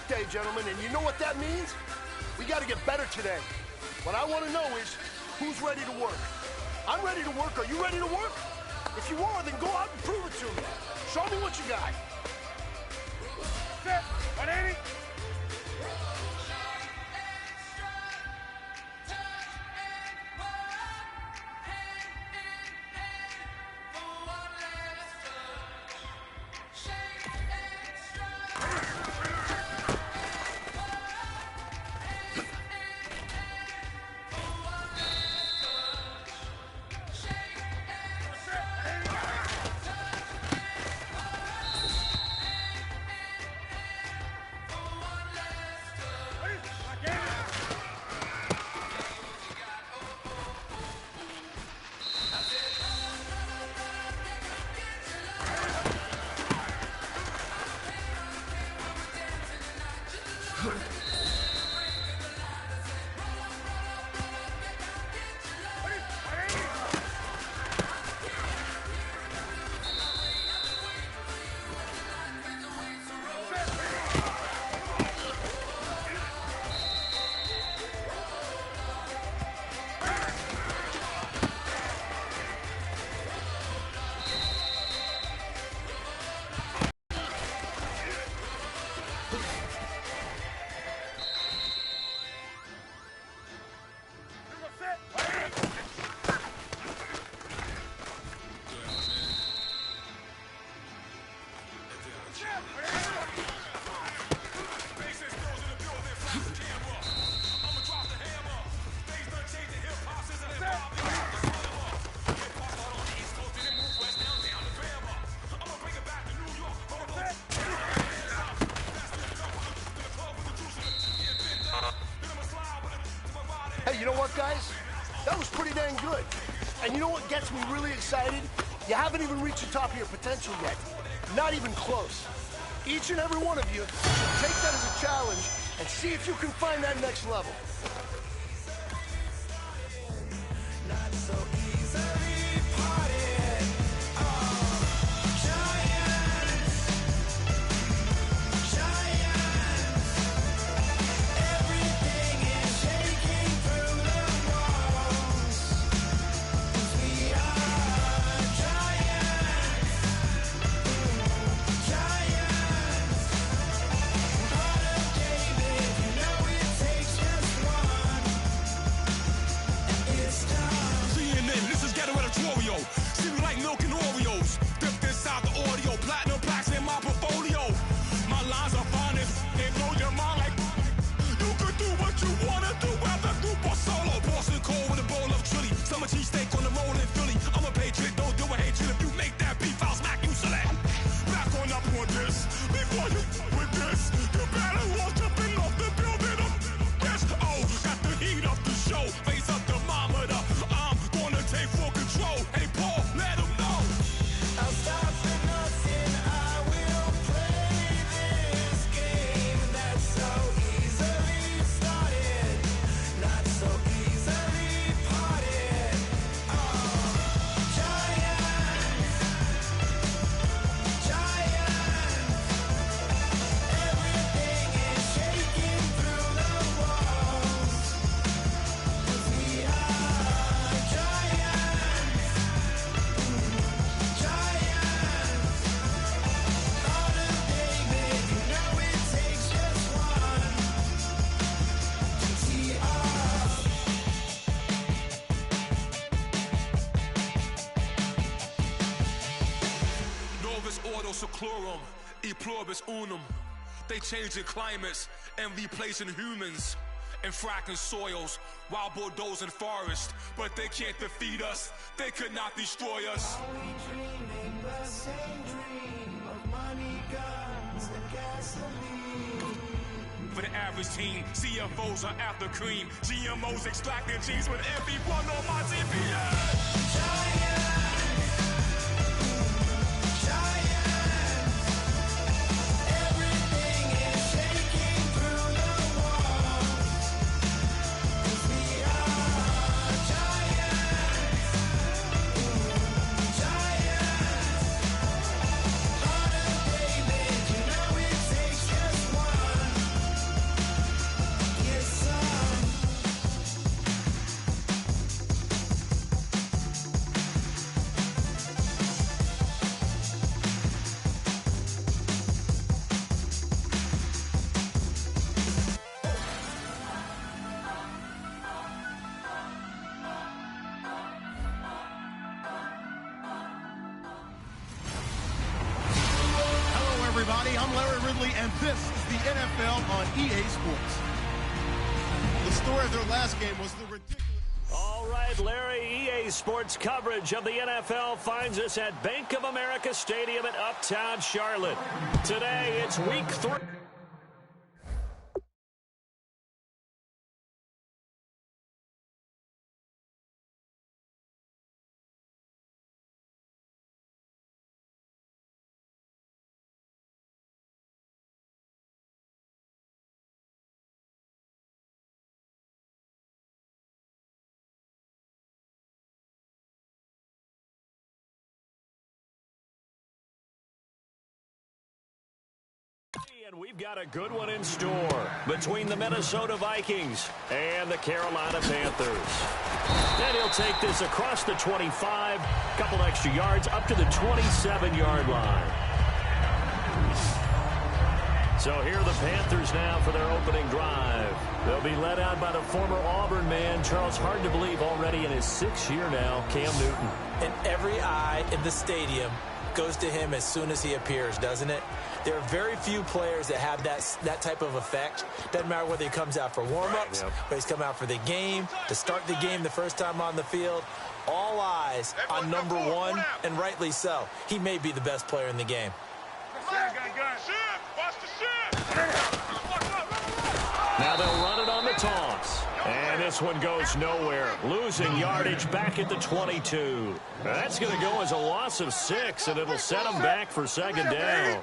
day, gentlemen, and you know what that means? We got to get better today. What I want to know is who's ready to work. I'm ready to work. Are you ready to work? If you are, then go out and prove it to me. Show me what you got. Set, 180. Hey, you know what, guys? That was pretty dang good. And you know what gets me really excited? You haven't even reached the top of your potential yet. Not even close. Each and every one of you should take that as a challenge and see if you can find that next level. Not so easily parted. Oh, giants, giants. Everything is shaking through the walls. 'Cause we are giants, giants. Heart of David, you know it takes just one. It's time. CNN, this is ghetto editorial. See me like milk and Oreos. Dipped inside the audio, platinum plaques in my portfolio. My lines are finest, they blow your mind like you could do what you wanna do, whether group or solo. Boston cold with a bowl of chili. Summer cheesesteak on the roll in Philly. I'm a patriot, don't do a hatred. If you make that beef, I'll smack you silly. Back on up on this. Before you with this, you better walk up and off the building up. Yes, oh, got the heat up the show. Face up the thermometer. I'm gonna take full control. Hey, Paul, let him know. I'll stop the nothing. I will play this game that's so easily started, not so easily parted. Oh, giants, giants. Everything is shaking through the walls. 'Cause we are giants, giants. Heart of David, you know it takes just one to tee up. Novus ordo seclorum, e pluribus unum. They changing climates and replacing humans and fracking soils while bulldozing forests. But they can't defeat us, they could not destroy us. Are we dreaming the same dream of money, guns, and gasoline? For the average team, CFOs are after cream. GMOs extracting genes with everyone on my TPA. Giants, giants. Everything is shaking through the walls. 'Cause we are giants, giants. Heart of David, you know it takes just one. everybody. I'm Larry Ridley, and this is the NFL on EA Sports. The story of their last game was the ridiculous... All right, Larry, EA Sports coverage of the NFL finds us at Bank of America Stadium in Uptown Charlotte. Today, it's Week 3. And we've got a good one in store between the Minnesota Vikings and the Carolina Panthers. And he'll take this across the 25, couple extra yards up to the 27-yard line. So here are the Panthers now for their opening drive. They'll be led out by the former Auburn man, Charles, hard to believe already in his 6th year now, Cam Newton. And every eye in the stadium goes to him as soon as he appears, doesn't it? There are very few players that have that type of effect. Doesn't matter whether he comes out for warm-ups, whether he's come out for the game, to start the game the first time on the field. All eyes on number one, and rightly so. He may be the best player in the game. Now they'll run it on the toss. And this one goes nowhere. Losing yardage back at the 22. That's going to go as a loss of 6, and it'll set them back for second down.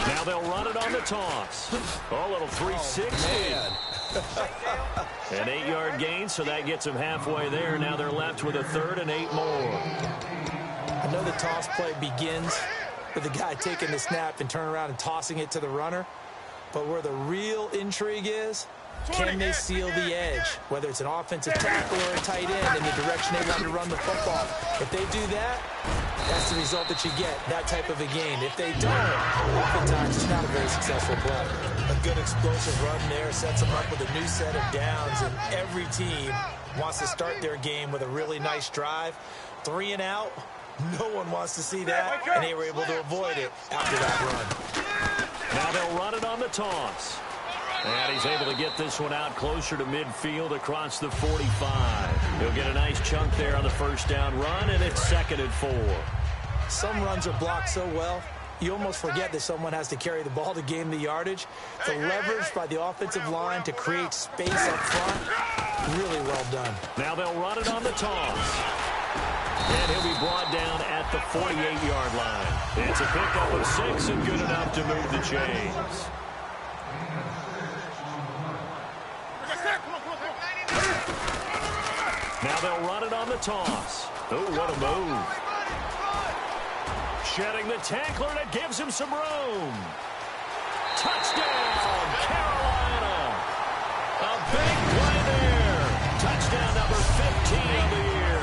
Now they'll run it on the toss. Oh, little 360. An 8-yard gain, so that gets them halfway there. Now they're left with a 3rd and 8 more. I know the toss play begins with the guy taking the snap and turning around and tossing it to the runner. But where the real intrigue is, can they seal the edge? Whether it's an offensive tackle or a tight end in the direction they want to run the football. If they do that, that's the result that you get, that type of a gain. If they don't, oftentimes it's not a very successful play. A good explosive run there sets them up with a new set of downs, and every team wants to start their game with a really nice drive. 3 and out, no one wants to see that, and they were able to avoid it after that run. Now they'll run it on the toss. And he's able to get this one out closer to midfield across the 45. He'll get a nice chunk there on the first down run, and it's 2nd and 4. Some runs are blocked so well, you almost forget that someone has to carry the ball to gain the yardage. The leverage by the offensive line to create space up front, really well done. Now they'll run it on the toss. And he'll be brought down at the 48-yard line. It's a pickup of 6 and good enough to move the chains. Now they'll run it on the toss. Oh, what a move. Shedding the tackler, and it gives him some room. Touchdown, Carolina. A big play there. Touchdown number 15 of the year.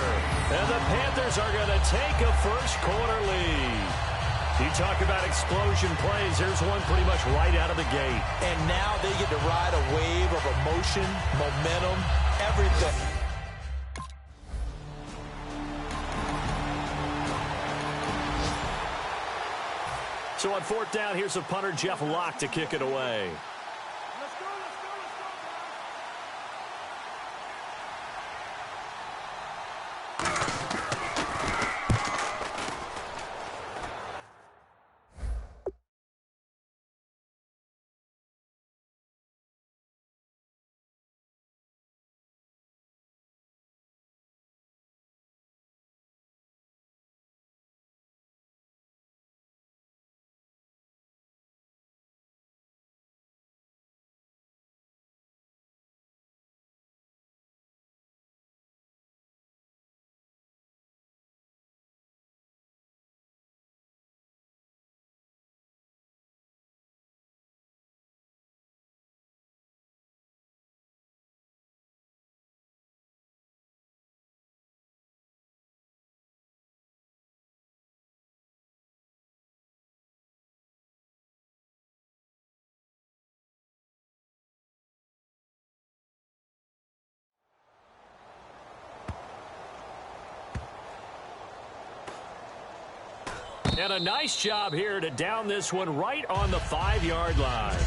And the Panthers are going to take a first-quarter lead. You talk about explosion plays. Here's one pretty much right out of the gate. And now they get to ride a wave of emotion, momentum, everything. So on 4th down, here's a punter, Jeff Locke, to kick it away. And a nice job here to down this one right on the 5-yard line.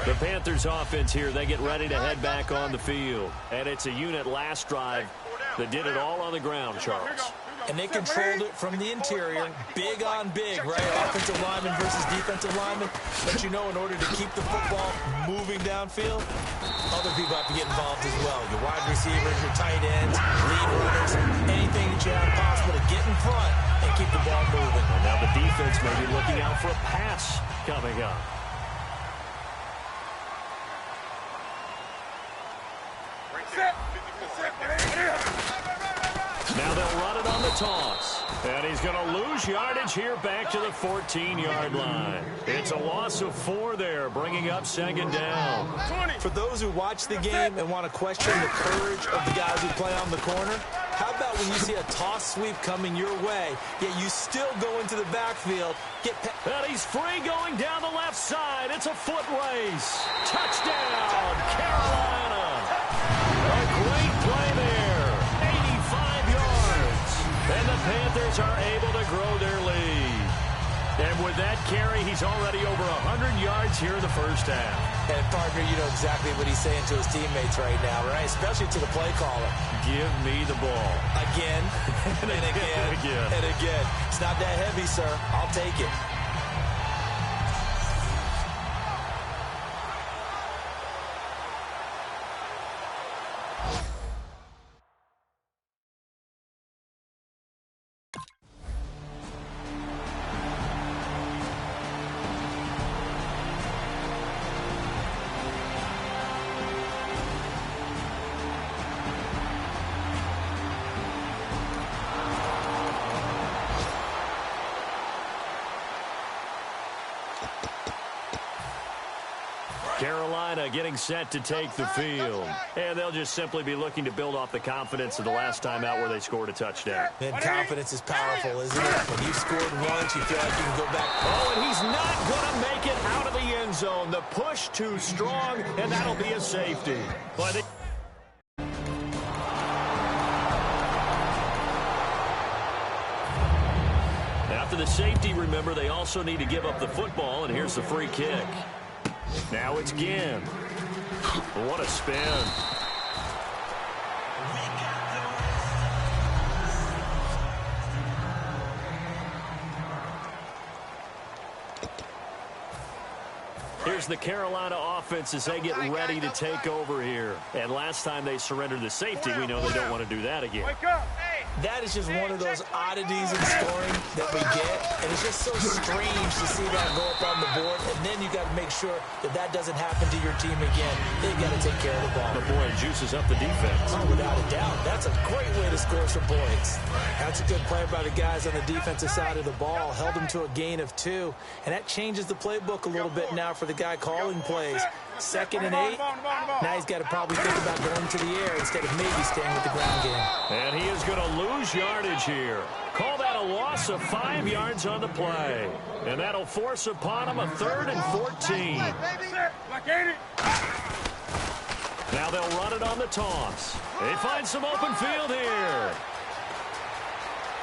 The Panthers offense here, they get ready to head back on the field. And it's a unit last drive that did it all on the ground, Charles. And they controlled it from the interior, big on big, right? Offensive lineman versus defensive lineman. But you know, in order to keep the football moving downfield, other people have to get involved as well. Your wide receivers, your tight ends, lead runners, anything that you have possible to get in front and keep the ball moving. And now the defense may be looking out for a pass coming up. Now they'll run it on the toss. And he's going to lose yardage here back to the 14-yard line. It's a loss of 4 there, bringing up second down. For those who watch the game and want to question the courage of the guys who play on the corner, how about when you see a toss sweep coming your way, yet you still go into the backfield, and he's free going down the left side. It's a foot race. Touchdown, Carolina. A great play there. 85 yards. And the Panthers are able to grow their lead. And with that carry, he's already over 100 yards here in the first half. And, partner, you know exactly what he's saying to his teammates right now, right? Especially to the play caller. Give me the ball. Again, and again, and again. It's not that heavy, sir. I'll take it. Carolina getting set to take the field. And they'll just simply be looking to build off the confidence of the last time out where they scored a touchdown. And confidence is powerful, isn't it? When you've scored once, you feel like you can go back. Oh, and he's not going to make it out of the end zone. The push too strong, and that'll be a safety. But after the safety, remember, they also need to give up the football, and here's the free kick. Now it's Ginn. What a spin. Here's the Carolina offense as they get ready to take over here. And last time they surrendered the safety, we know they don't want to do that again. That is just one of those oddities in scoring that we get, and it's just so strange to see that go up on the board, and then you got to make sure that that doesn't happen to your team again. They've got to take care of the ball. But boy, it juices up the defense. Oh, without a doubt. That's a great way to score some points. That's a good play by the guys on the defensive side of the ball. Held them to a gain of 2, and that changes the playbook a little bit now for the guy calling plays. 2nd and 8. Now he's got to probably think about going to the air instead of maybe staying with the ground game. And he is going to lose yardage here. Call that a loss of 5 yards on the play. And that'll force upon him a 3rd and 14. Now they'll run it on the toss. They find some open field here.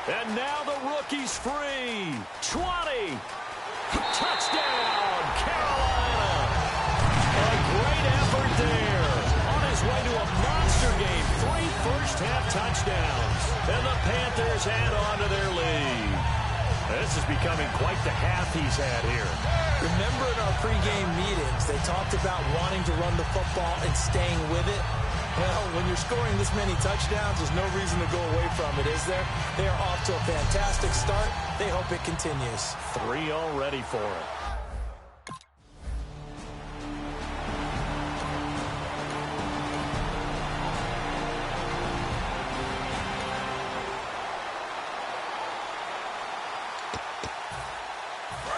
And now the rookie's free. 20. Touchdown, Carolina. A great effort there. On his way to a monster game. 3 first-half touchdowns. And the Panthers add on to their lead. This is becoming quite the half he's had here. Remember in our pregame meetings, they talked about wanting to run the football and staying with it. Well, when you're scoring this many touchdowns, there's no reason to go away from it, is there? They are off to a fantastic start. They hope it continues. 3 already for it.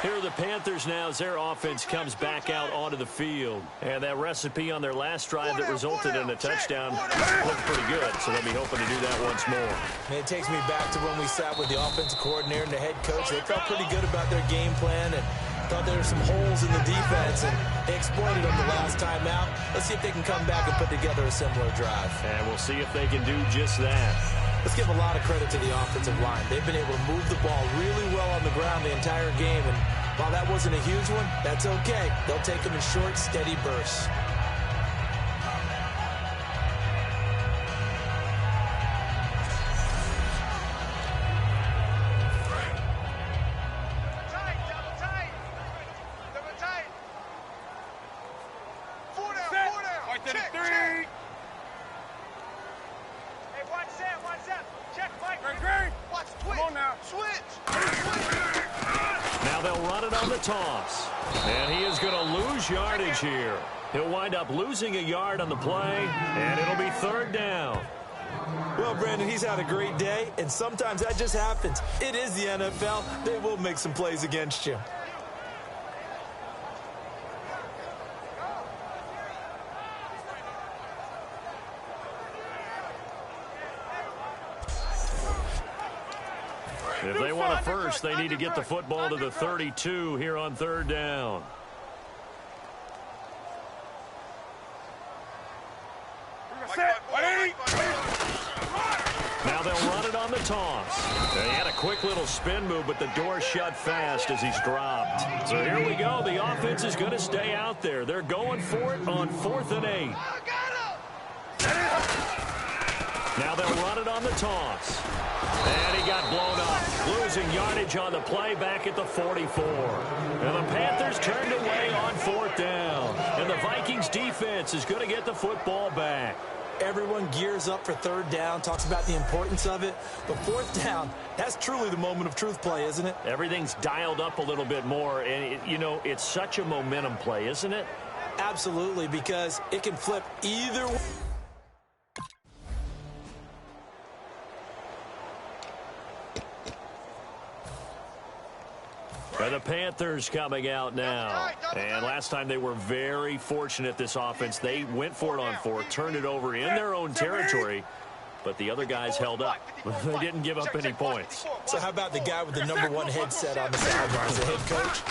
Here are the Panthers now as their offense comes back out onto the field. And that recipe on their last drive that resulted in a touchdown looked pretty good, so they'll be hoping to do that once more. And it takes me back to when we sat with the offensive coordinator and the head coach. They felt pretty good about their game plan, and Thought there were some holes in the defense, and they exploited them the last time out. Let's see if they can come back and put together a similar drive. And we'll see if they can do just that. Let's give a lot of credit to the offensive line. They've been able to move the ball really well on the ground the entire game, and while that wasn't a huge one, that's okay. They'll take them in short, steady bursts. Now they'll run it on the toss. And he is going to lose yardage here. He'll wind up losing a yard on the play, and it'll be third down. Well, Brandon, he's had a great day, and sometimes that just happens. It is the NFL. They will make some plays against you. If they want a first, they need to get the football to the 32 here on third down. Now they'll run it on the toss. He had a quick little spin move, but the door shut fast as he's dropped. So here we go. The offense is going to stay out there. They're going for it on 4th and 8. Now they'll run it on the toss. And he got blown up, losing yardage on the play back at the 44. And the Panthers turned away on 4th down. And the Vikings defense is going to get the football back. Everyone gears up for third down, talks about the importance of it. But 4th down, that's truly the moment of truth play, isn't it? Everything's dialed up a little bit more. And, it's such a momentum play, isn't it? Absolutely, because it can flip either way. And the Panthers coming out now. And last time they were very fortunate, this offense. They went for it on 4th, turned it over in their own territory, but the other guys held up. They didn't give up any points. So how about the guy with the #1 headset on the sidelines, the head coach?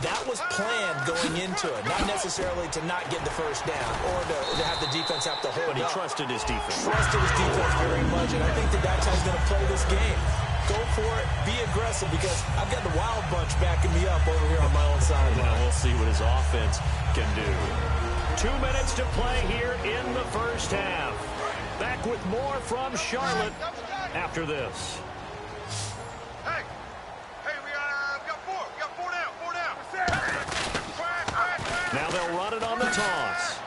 That was planned going into it, not necessarily to not get the first down or to have the defense have to hold But he up. trusted his defense. Trusted his defense very much, and I think that's how he's going to play this game. Go for it, be aggressive, because I've got the wild bunch backing me up over here on my own side. Now we'll see what his offense can do. 2 minutes to play here in the first half. Back with more from Charlotte after this. Hey, we got 4. We got 4 down. 4 down. Now they'll run it on the toss.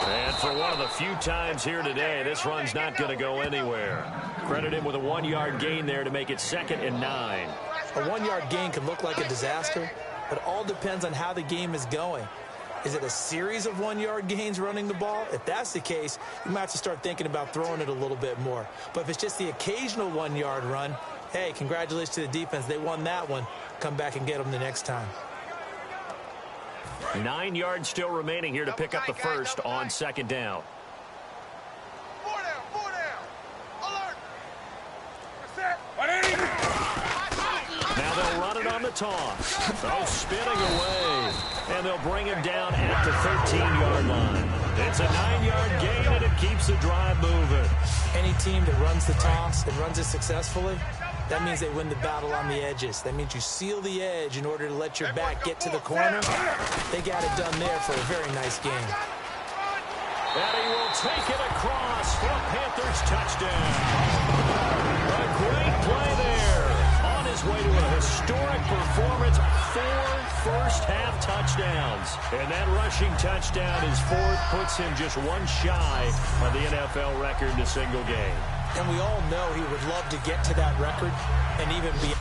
And for one of the few times here today, this run's not going to go anywhere. Credit him with a 1-yard gain there to make it 2nd and 9. A 1-yard gain can look like a disaster, but it all depends on how the game is going. Is it a series of 1-yard gains running the ball? If that's the case, you might have to start thinking about throwing it a little bit more. But if it's just the occasional 1-yard run, hey, congratulations to the defense. They won that one. Come back and get them the next time. 9 yards still remaining here to pick up the first on 2nd down. 4 down. Alert. Now they'll run it on the toss. Oh, spinning away. And they'll bring him down at the 13-yard line. It's a 9-yard gain, and it keeps the drive moving. Any team that runs the toss and runs it successfully, that means they win the battle on the edges. That means you seal the edge in order to let your back get to the corner. They got it done there for a very nice game. And he will take it across for a Panthers touchdown. A great play there. On his way to a historic performance, 4 first-half touchdowns. And that rushing touchdown, his 4th, puts him just one shy of the NFL record in a single game. And we all know he would love to get to that record and even be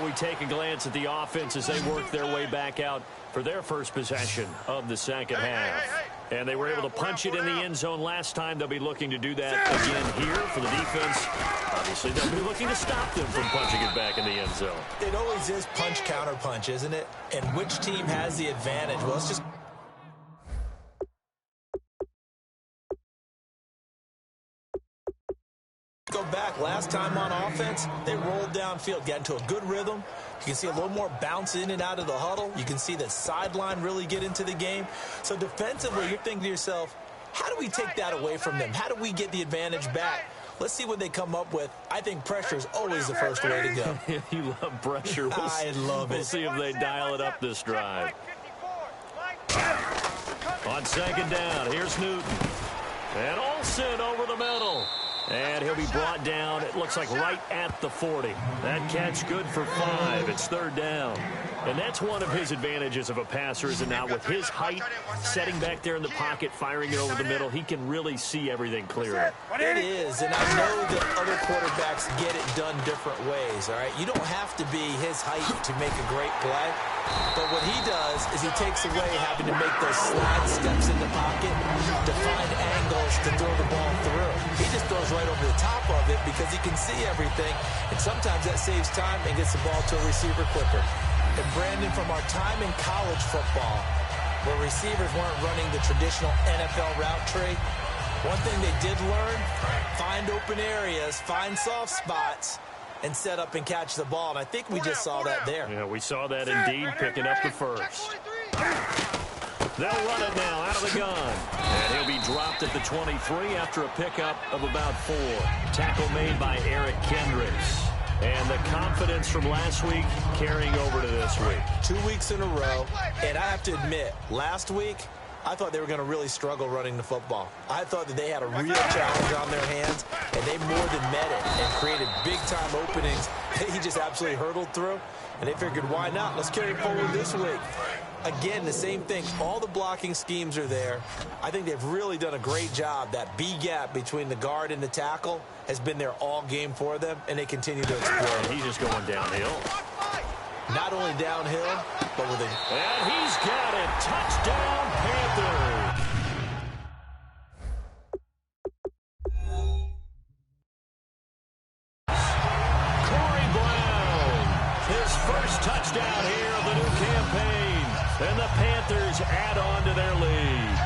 we take a glance at the offense as they work their way back out for their first possession of the second half. And they were able to punch it in the end zone last time. They'll be looking to do that again here for the defense. Obviously, they'll be looking to stop them from punching it back in the end zone. It always is punch-counter-punch, isn't it? And which team has the advantage? Well, let's just go back. Last time on offense, they rolled downfield, got into a good rhythm. You can see a little more bounce in and out of the huddle. You can see the sideline really get into the game. So defensively, you're thinking to yourself, how do we take that away from them? How do we get the advantage back? Let's see what they come up with. I think pressure is always the first way to go. You love pressure. I love it. We'll see if they dial it up this drive. On second down, here's Newton. And Olsen over the middle. And he'll be brought down, it looks like right at the 40. That catch good for 5. It's third down. And that's one of his advantages of a passer, is it not? With his height, setting back there in the pocket, firing it over the middle, he can really see everything clearly. It is, and I know that other quarterbacks get it done different ways, all right? You don't have to be his height to make a great play. But what he does is he takes away having to make those slide steps in the pocket to find angles to throw the ball through. He just throws right over the top of it because he can see everything, and sometimes that saves time and gets the ball to a receiver quicker. And Brandon, from our time in college football, where receivers weren't running the traditional NFL route tree, one thing they did learn, find open areas, find soft spots, and set up and catch the ball. And I think we just saw that there. Yeah, we saw that indeed, picking up the first. They'll run it now out of the gun. And he'll be dropped at the 23 after a pickup of about 4. Tackle made by Eric Kendricks. And the confidence from last week carrying over to this week. 2 weeks in a row. And I have to admit, last week, I thought they were going to really struggle running the football. I thought that they had a real challenge on their hands, and they more than met it and created big-time openings that he just absolutely hurtled through. And they figured, why not? Let's carry it forward this week. Again, the same thing. All the blocking schemes are there. I think they've really done a great job. That B gap between the guard and the tackle has been there all game for them, and they continue to explore. He's just going downhill. Not only downhill, but with a... And he's got it. Touchdown, Panthers. Corey Brown, his first touchdown here of the new campaign. And the Panthers add on to their lead.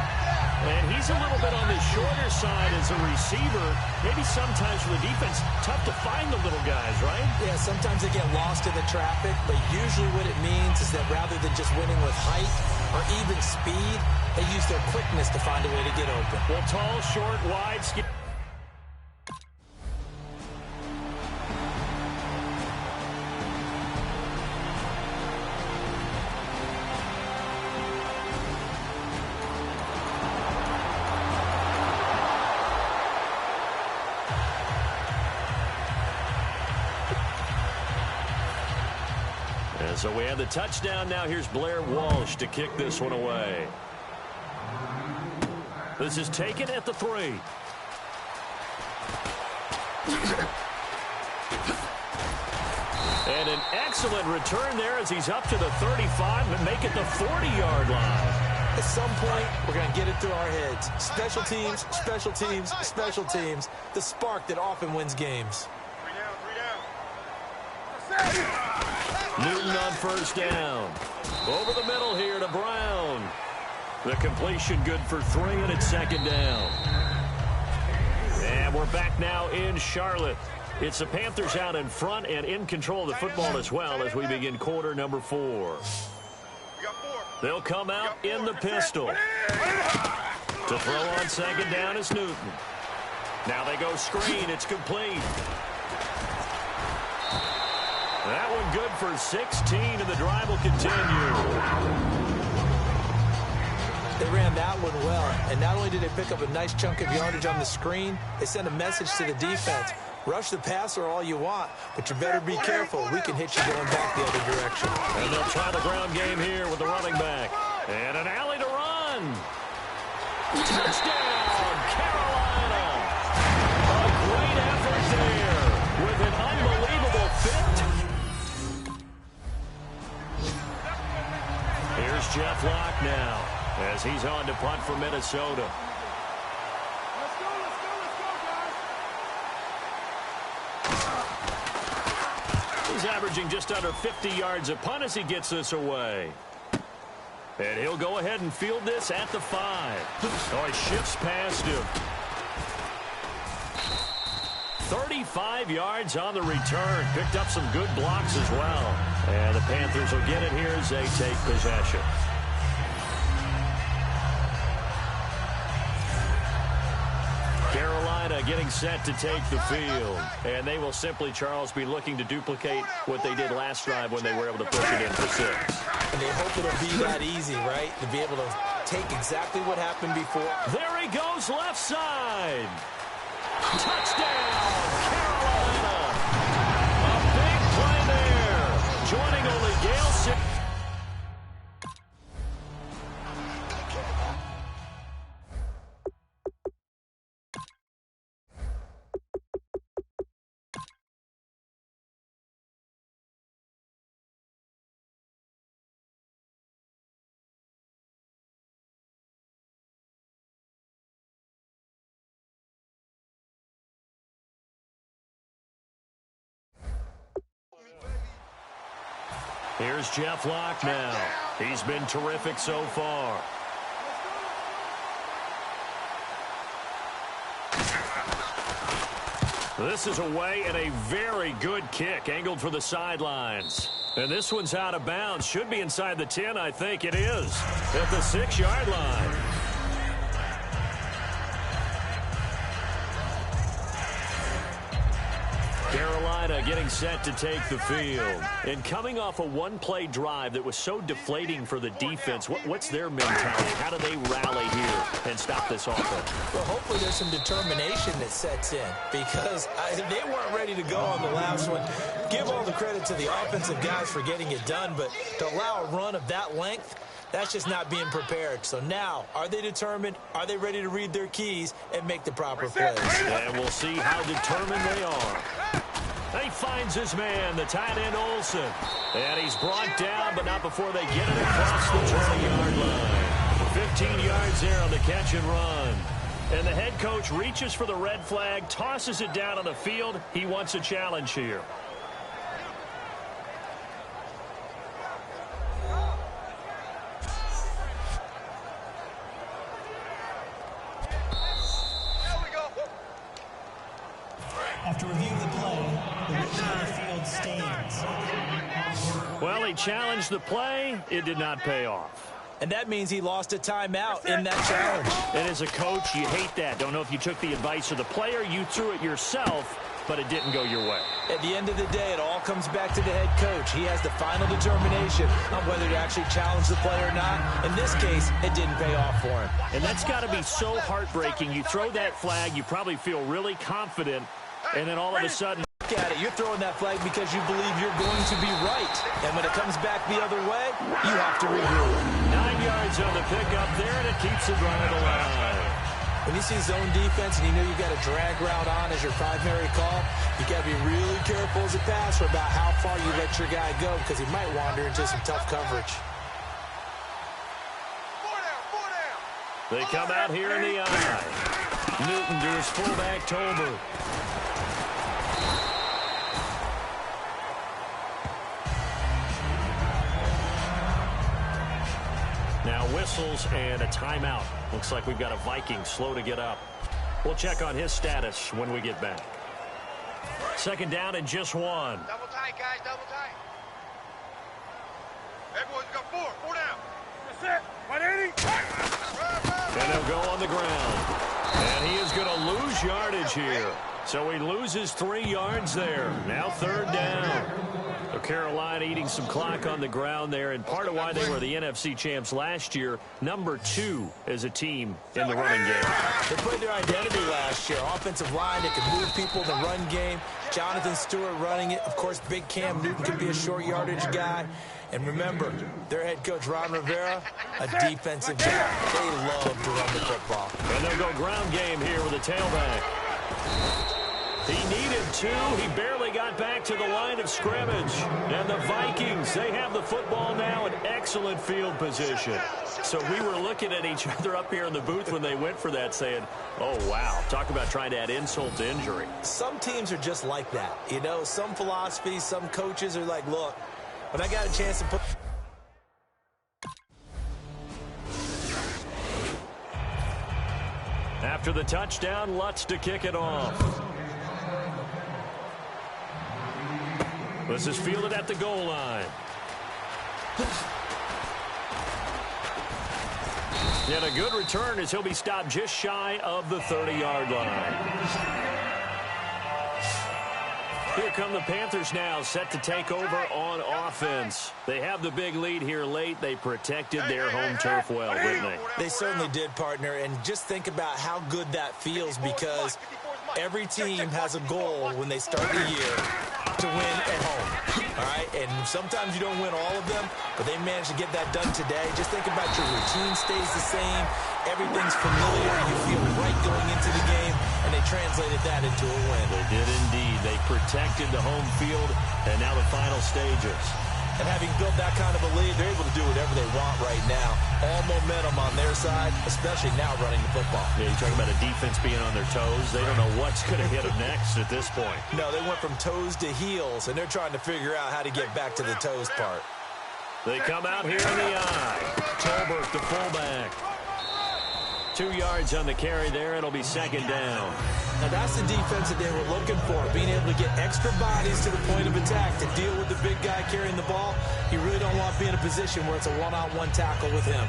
And he's a little bit on the shorter side as a receiver. Maybe sometimes for the defense, tough to find the little guys, right? Yeah, sometimes they get lost in the traffic, but usually what it means is that rather than just winning with height or even speed, they use their quickness to find a way to get open. Well, tall, short, wide, so we have the touchdown. Now here's Blair Walsh to kick this one away. This is taken at the 3. And an excellent return there as he's up to the 35 and make it the 40-yard line. At some point, we're going to get it through our heads. Special teams, special teams, special teams. The spark that often wins games. 3 down. Newton on first down. Over the middle here to Brown. The completion good for 3, and it's second down. And we're back now in Charlotte. It's the Panthers out in front and in control of the football as well as we begin quarter number 4. They'll come out in the pistol. To throw on second down is Newton. Now they go screen. It's complete. That one good for 16, and the drive will continue. They ran that one well, and not only did they pick up a nice chunk of yardage on the screen, they sent a message to the defense. Rush the passer all you want, but you better be careful. We can hit you going back the other direction. And they'll try the ground game here with the running back. And an alley to run. Touchdown, Carolina. A great effort there with an unbelievable fit. Jeff Locke now as he's on to punt for Minnesota. He's averaging just under 50 yards a punt as he gets this away. And he'll go ahead and field this at the 5. Oh, he shifts past him. 35 yards on the return. Picked up some good blocks as well. And the Panthers will get it here as they take possession. Carolina getting set to take the field. And they will simply, Charles, be looking to duplicate what they did last drive when they were able to push it in for 6. And they hope it'll be that easy, right? To be able to take exactly what happened before. There he goes, left side. Touchdown, Carolina. A big play there. Joining only Gale Simmons. Here's Jeff Locke now. He's been terrific so far. This is away and a very good kick angled for the sidelines. And this one's out of bounds. Should be inside the 10, I think it is. At the 6-yard line. Carolina getting set to take the field. And coming off a one-play drive that was so deflating for the defense, what's their mentality? How do they rally here and stop this offense? Well, hopefully there's some determination that sets in because they weren't ready to go on the last one. Give all the credit to the offensive guys for getting it done, but to allow a run of that length, that's just not being prepared. So now, are they determined? Are they ready to read their keys and make the proper plays? And we'll see how determined they are. He finds his man, the tight end Olsen. And he's brought down, but not before they get it across the 20-yard line. 15 yards there on the catch and run. And the head coach reaches for the red flag, tosses it down on the field. He wants a challenge here. After reviewing the play, the motion on the field stands. Well, he challenged the play. It did not pay off. And that means he lost a timeout in that challenge. And as a coach, you hate that. Don't know if you took the advice of the player. You threw it yourself, but it didn't go your way. At the end of the day, it all comes back to the head coach. He has the final determination on whether to actually challenge the play or not. In this case, it didn't pay off for him. And that's got to be so heartbreaking. You throw that flag, you probably feel really confident, and then all of a sudden, look at it. You're throwing that flag because you believe you're going to be right. And when it comes back the other way, you have to regroup. 9 yards on the pickup there, and it keeps the drive alive. When you see zone defense and you know you've got a drag route on as your primary call, you got to be really careful as a passer about how far you let your guy go because he might wander into some tough coverage. They come out here in the eye. Newton to his fullback, Tolbert. Now whistles and a timeout. Looks like we've got a Viking slow to get up. We'll check on his status when we get back. Second down and just one. Double tight, guys, double tight. Everyone's got four down. That's it. 180. And they'll go on the ground. And he is going to lose yardage here. So he loses 3 yards there. Now third down. So Carolina eating some clock on the ground there, and part of why they were the NFC champs last year, number 2 as a team in the running game. They played their identity last year. Offensive line that can move people in the run game. Jonathan Stewart running it. Of course, big Cam Newton can be a short yardage guy. And remember, their head coach, Ron Rivera, a defensive guy. They love to run the football. And they'll go ground game here with a tailback. He needed 2. He barely got back to the line of scrimmage. And the Vikings, they have the football now in excellent field position. So we were looking at each other up here in the booth when they went for that saying, oh, wow, talk about trying to add insult to injury. Some teams are just like that. You know, some philosophies, some coaches are like, look, when I got a chance to put... After the touchdown, Lutz to kick it off. This is fielded at the goal line. And a good return as he'll be stopped just shy of the 30-yard line. Here come the Panthers now, set to take over on offense. They have the big lead here late. They protected their home turf well, didn't they? They certainly did, partner. And just think about how good that feels, because every team has a goal when they start the year to win at home. All right? And sometimes you don't win all of them, but they managed to get that done today. Just think about your routine stays the same. Everything's familiar. You feel right going into the game, and they translated that into a win. They did indeed. They protected the home field, and now the final stages. And having built that kind of a lead, they're able to do whatever they want right now. All momentum on their side, especially now running the football. Yeah, you're talking about a defense being on their toes. They don't know what's going to hit them next at this point. No, they went from toes to heels, and they're trying to figure out how to get back to the toes part. They come out here in the eye. Tolbert, the fullback. 2 yards on the carry there. It'll be second down. Now, that's the defense that they were looking for, being able to get extra bodies to the point of attack to deal with the big guy carrying the ball. You really don't want to be in a position where it's a one-on-one tackle with him.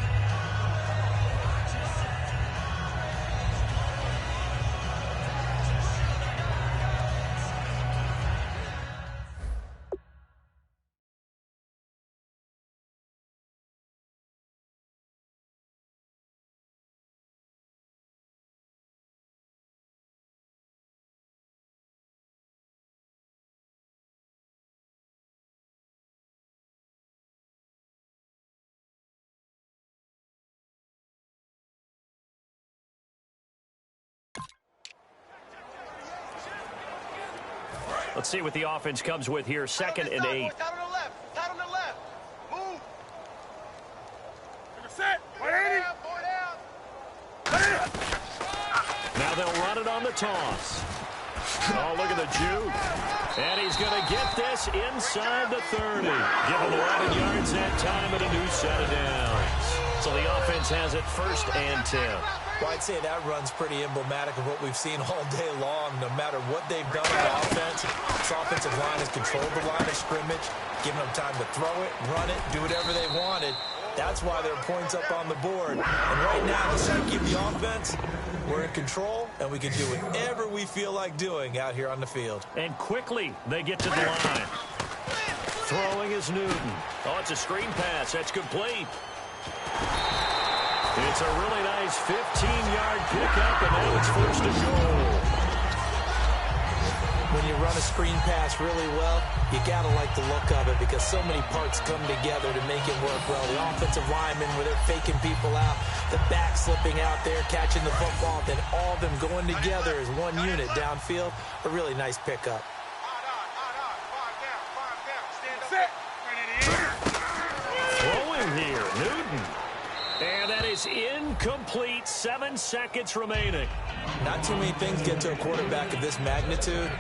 Let's see what the offense comes with here. 2nd and 8. Tight on the left. Tight on the left. Move. Set. 180. Now they'll run it on the toss. Oh, look at the juke. And he's going to get this inside the 30. Give him 11 yards that time and a new set of downs. So the offense has it 1st and 10. Well, I'd say that run's pretty emblematic of what we've seen all day long. No matter what they've done on offense, this offensive line has controlled the line of scrimmage, giving them time to throw it, run it, do whatever they wanted. That's why there are points up on the board. And right now, the psyche of the offense, we're in control, and we can do whatever we feel like doing out here on the field. And quickly, they get to the line. Throwing is Newton. Oh, it's a screen pass. That's complete. It's a really nice 15-yard pickup, and now it's 1st and goal. When you run a screen pass really well, you got to like the look of it, because so many parts come together to make it work well. The offensive linemen, where they're faking people out, the back slipping out there, catching the football, then all of them going together as one unit downfield. A really nice pickup. Throwing here, Newton. And that is incomplete. 7 seconds remaining. Not too many things get to a quarterback of this magnitude,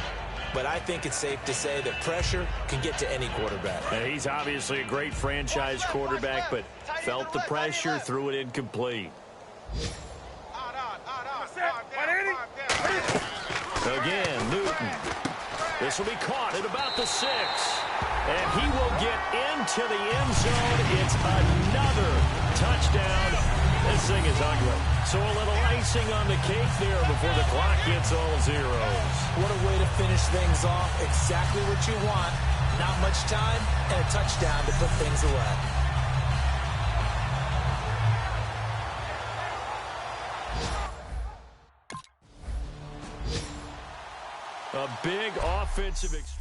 but I think it's safe to say that pressure can get to any quarterback. Now, he's obviously a great franchise quarterback, but felt the pressure, threw it incomplete. Again, Newton. This will be caught at about the 6. And he will get into the end zone. It's another touchdown. This thing is ugly. So a little icing on the cake there before the clock gets all zeros. What a way to finish things off. Exactly what you want. Not much time and a touchdown to put things away. A big offensive experience.